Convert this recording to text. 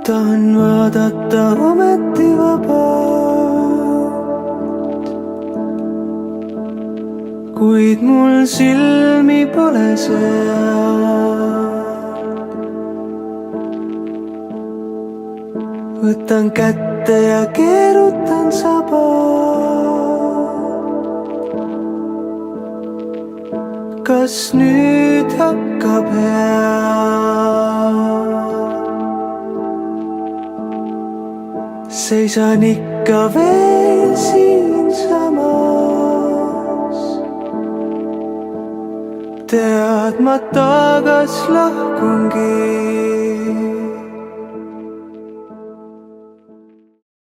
tahan vaadata ometi vabalt, kuid mul silmi pole seal. Võtan kätte ja keerutan saba. Kas nüüd hakkab hea? Seisan ikka veel siinsamas, teadmata kas lahkungi.